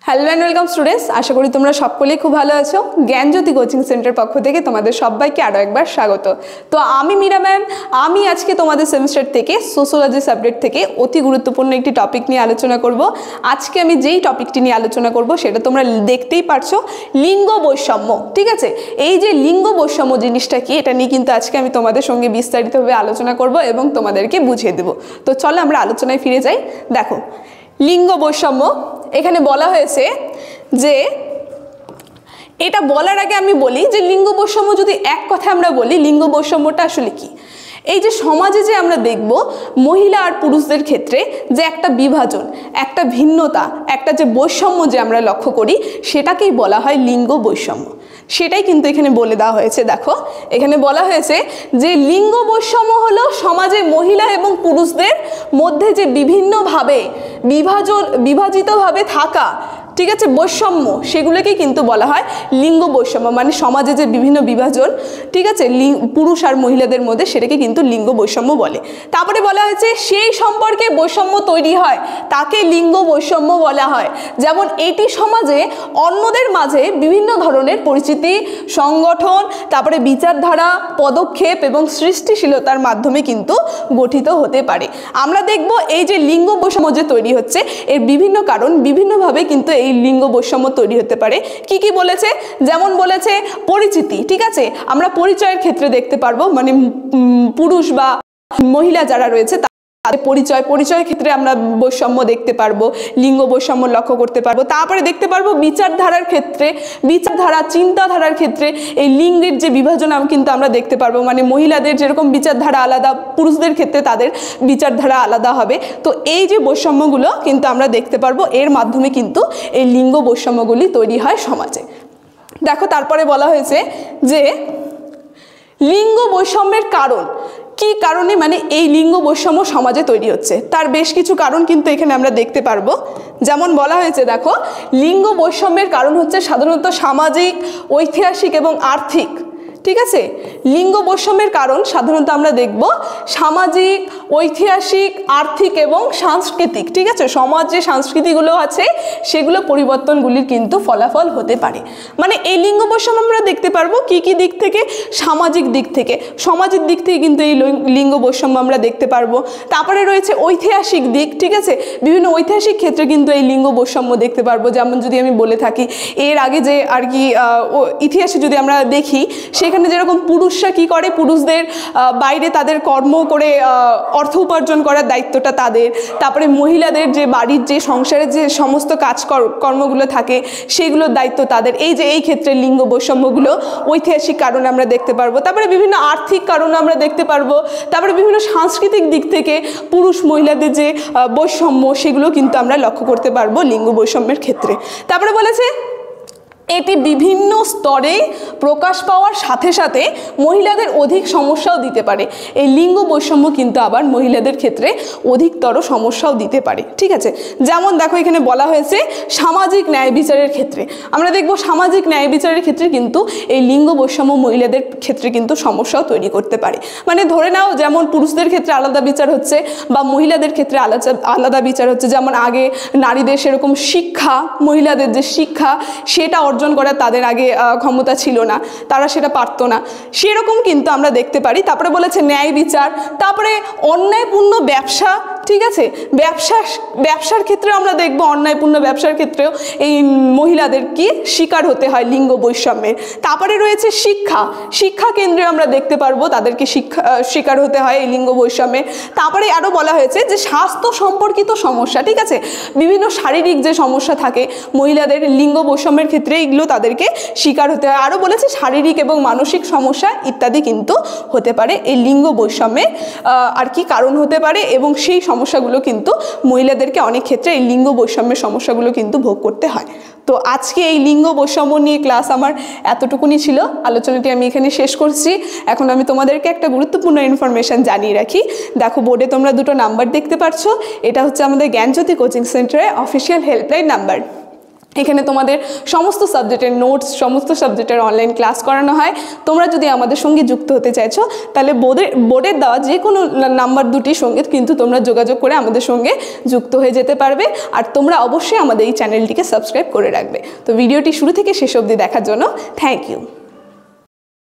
Hello and welcome students, আশা করি তোমরা সকলেই খুব ভালো আছো। জ্ঞানজ্যোতি কোচিং সেন্টার পক্ষ থেকে তোমাদের সবাইকে আরও একবার স্বাগত। তো আমি মীরা ম্যাম, আমি আজকে তোমাদের সেমিস্টার থেকে সোশ্যোলজি সাবজেক্ট থেকে অতি গুরুত্বপূর্ণ একটি টপিক নিয়ে আলোচনা করব। আজকে আমি যেই টপিকটি নিয়ে আলোচনা করব সেটা তোমরা দেখতেই পারছো, লিঙ্গ বৈষম্য। ঠিক আছে, এই যে লিঙ্গ বৈষম্য জিনিসটা কি, এটা নিয়ে কিন্তু আজকে আমি তোমাদের সঙ্গে বিস্তারিতভাবে আলোচনা করব এবং তোমাদেরকে বুঝিয়ে দেব। তো চলো আমরা আলোচনায় ফিরে যাই। দেখো, লিঙ্গ বৈষম্য এখানে বলা হয়েছে যে, এটা বলার আগে আমি বলি যে লিঙ্গ বৈষম্য যদি এক কথা আমরা বলি, লিঙ্গ বৈষম্যটা আসলে কি। এই যে সমাজে যে আমরা দেখব মহিলা আর পুরুষদের ক্ষেত্রে যে একটা বিভাজন, একটা ভিন্নতা, একটা যে বৈষম্য যে আমরা লক্ষ্য করি, সেটাকেই বলা হয় লিঙ্গ বৈষম্য। সেটাই কিন্তু এখানে বলে দেওয়া হয়েছে। দেখো, এখানে বলা হয়েছে যে লিঙ্গ বৈষম্য হলো সমাজে মহিলা এবং পুরুষদের মধ্যে যে বিভিন্নভাবে বিভাজিতভাবে থাকা, ঠিক আছে, বৈষম্য, সেগুলোকেই কিন্তু বলা হয় লিঙ্গ বৈষম্য। মানে সমাজে যে বিভিন্ন বিভাজন, ঠিক আছে, পুরুষ আর মহিলাদের মধ্যে, সেটাকে কিন্তু লিঙ্গ বৈষম্য বলে। তারপরে বলা হয়েছে সেই সম্পর্কে বৈষম্য তৈরি হয় তাকে লিঙ্গ বৈষম্য বলা হয়। যেমন এটি সমাজে অন্যদের মাঝে বিভিন্ন ধরনের পরিচিতি, সংগঠন, তারপরে বিচারধারা, পদক্ষেপ এবং সৃষ্টিশীলতার মাধ্যমে কিন্তু গঠিত হতে পারে। আমরা দেখব এই যে লিঙ্গ বৈষম্য যে তৈরি হচ্ছে, এর বিভিন্ন কারণ, বিভিন্নভাবে কিন্তু এই লিঙ্গ বৈষম্য তৈরি হতে পারে। কি কি বলেছে? যেমন বলেছে পরিচিতি, ঠিক আছে, আমরা পরিচয়ের ক্ষেত্রে দেখতে পারবো, মানে পুরুষ বা মহিলা যারা রয়েছে তাদের পরিচয়ের ক্ষেত্রে আমরা বৈষম্য দেখতে পারবো, লিঙ্গ বৈষম্য লক্ষ্য করতে পারবো। তারপরে দেখতে পারবো বিচারধারার ক্ষেত্রে, বিচারধারা, চিন্তাধারার ক্ষেত্রে এই লিঙ্গের যে বিভাজন কিন্তু আমরা দেখতে পারবো। মানে মহিলাদের যেরকম বিচারধারা আলাদা, পুরুষদের ক্ষেত্রে তাদের বিচারধারা আলাদা হবে। তো এই যে বৈষম্যগুলো কিন্তু আমরা দেখতে পারবো, এর মাধ্যমে কিন্তু এই লিঙ্গ বৈষম্যগুলি তৈরি হয় সমাজে। দেখো, তারপরে বলা হয়েছে যে লিঙ্গ বৈষম্যের কারণ কি কারণে, মানে এই লিঙ্গ বৈষম্য সমাজে তৈরি হচ্ছে, তার বেশ কিছু কারণ কিন্তু এখানে আমরা দেখতে পারবো। যেমন বলা হয়েছে, দেখো, লিঙ্গ বৈষম্যের কারণ হচ্ছে সাধারণত সামাজিক, ঐতিহাসিক এবং আর্থিক। ঠিক আছে, লিঙ্গ বৈষম্যের কারণ সাধারণত আমরা দেখব সামাজিক, ঐতিহাসিক, আর্থিক এবং সাংস্কৃতিক। ঠিক আছে, সমাজ যে সংস্কৃতিগুলো আছে সেগুলো পরিবর্তনগুলির কিন্তু ফলাফল হতে পারে। মানে এই লিঙ্গ বৈষম্য আমরা দেখতে পারবো কি কি দিক থেকে? সামাজিক দিক থেকে, সমাজের দিক থেকে কিন্তু এই লিঙ্গ বৈষম্য আমরা দেখতে পারবো। তারপরে রয়েছে ঐতিহাসিক দিক, ঠিক আছে, বিভিন্ন ঐতিহাসিক ক্ষেত্রে কিন্তু এই লিঙ্গ বৈষম্য দেখতে পারবো। যেমন যদি আমি বলে থাকি, এর আগে যে আর কি ইতিহাসে যদি আমরা দেখি, সেখানে যেরকম পুরুষরা কি করে, পুরুষদের বাইরে তাদের কর্ম করে অর্থ উপার্জন করার দায়িত্বটা তাদের। তারপরে মহিলাদের যে বাড়ির যে সংসারের যে সমস্ত কর্মগুলো থাকে সেগুলোর দায়িত্ব তাদের। এই যে এই ক্ষেত্রে লিঙ্গ বৈষম্যগুলো ঐতিহাসিক কারণে আমরা দেখতে পারবো। তারপরে বিভিন্ন আর্থিক কারণে আমরা দেখতে পারবো। তারপরে বিভিন্ন সাংস্কৃতিক দিক থেকে পুরুষ মহিলাদের যে বৈষম্য, সেগুলো কিন্তু আমরা লক্ষ্য করতে পারবো লিঙ্গ বৈষম্যের ক্ষেত্রে। তারপরে বলেছে এটি বিভিন্ন স্তরে প্রকাশ পাওয়ার সাথে সাথে মহিলাদের অধিক সমস্যাও দিতে পারে। এই লিঙ্গ বৈষম্য কিন্তু আবার মহিলাদের ক্ষেত্রে অধিকতর সমস্যাও দিতে পারে। ঠিক আছে, যেমন দেখো এখানে বলা হয়েছে সামাজিক ন্যায় বিচারের ক্ষেত্রে আমরা দেখব সামাজিক ন্যায় বিচারের ক্ষেত্রে কিন্তু এই লিঙ্গ বৈষম্য মহিলাদের ক্ষেত্রে কিন্তু সমস্যাও তৈরি করতে পারে। মানে ধরে নাও, যেমন পুরুষদের ক্ষেত্রে আলাদা বিচার হচ্ছে বা মহিলাদের ক্ষেত্রে আলাদা বিচার হচ্ছে। যেমন আগে নারীদের সেরকম শিক্ষা, মহিলাদের যে শিক্ষা সেটা অর্জন করার তাদের আগে ক্ষমতা ছিল না, তারা সেটা পারতো না, সেরকম কিন্তু আমরা দেখতে পারি। তারপরে বলেছে ন্যায় বিচার, তারপরে অন্যায়পূর্ণ ব্যবসা। ঠিক আছে, ব্যবসার ক্ষেত্রে আমরা দেখব অন্যায়পূর্ণ ব্যবসার ক্ষেত্রেও এই মহিলাদের কি শিকার হতে হয় লিঙ্গ বৈষম্যের। তারপরে রয়েছে শিক্ষা কেন্দ্রে আমরা দেখতে পারবো তাদেরকে শিকার হতে হয় এই লিঙ্গ বৈষম্যের। তারপরে আরও বলা হয়েছে যে স্বাস্থ্য সম্পর্কিত সমস্যা, ঠিক আছে, বিভিন্ন শারীরিক যে সমস্যা থাকে মহিলাদের লিঙ্গ বৈষম্যের ক্ষেত্রে, এগুলো তাদেরকে শিকার হতে হয়। আরও বলেছে শারীরিক এবং মানসিক সমস্যা ইত্যাদি কিন্তু হতে পারে এই লিঙ্গ বৈষম্যের আর কি কারণ হতে পারে, এবং সেই সমস্যাগুলো কিন্তু মহিলাদেরকে অনেক ক্ষেত্রে এই লিঙ্গ বৈষম্যের সমস্যাগুলো কিন্তু ভোগ করতে হয়। তো আজকে এই লিঙ্গ বৈষম্য নিয়ে ক্লাস আমার এতটুকুনি ছিল, আলোচনাটি আমি এখানে শেষ করছি। এখন আমি তোমাদেরকে একটা গুরুত্বপূর্ণ ইনফরমেশন জানিয়ে রাখি। দেখো, বোর্ডে তোমরা দুটো নাম্বার দেখতে পাচ্ছ, এটা হচ্ছে আমাদের জ্ঞানজ্যোতি কোচিং সেন্টারের অফিসিয়াল হেল্পলাইন নাম্বার। এখানে তোমাদের সমস্ত সাবজেক্টের নোটস, সমস্ত সাবজেক্টের অনলাইন ক্লাস করানো হয়। তোমরা যদি আমাদের সঙ্গে যুক্ত হতে চাইছো তাহলে বোর্ডের দেওয়া যে কোনো নাম্বার দুটির সঙ্গে কিন্তু তোমরা যোগাযোগ করে আমাদের সঙ্গে যুক্ত হয়ে যেতে পারবে। আর তোমরা অবশ্যই আমাদের এই চ্যানেলটিকে সাবস্ক্রাইব করে রাখবে। তো ভিডিওটি শুরু থেকে শেষ অবধি দেখার জন্য থ্যাংক ইউ।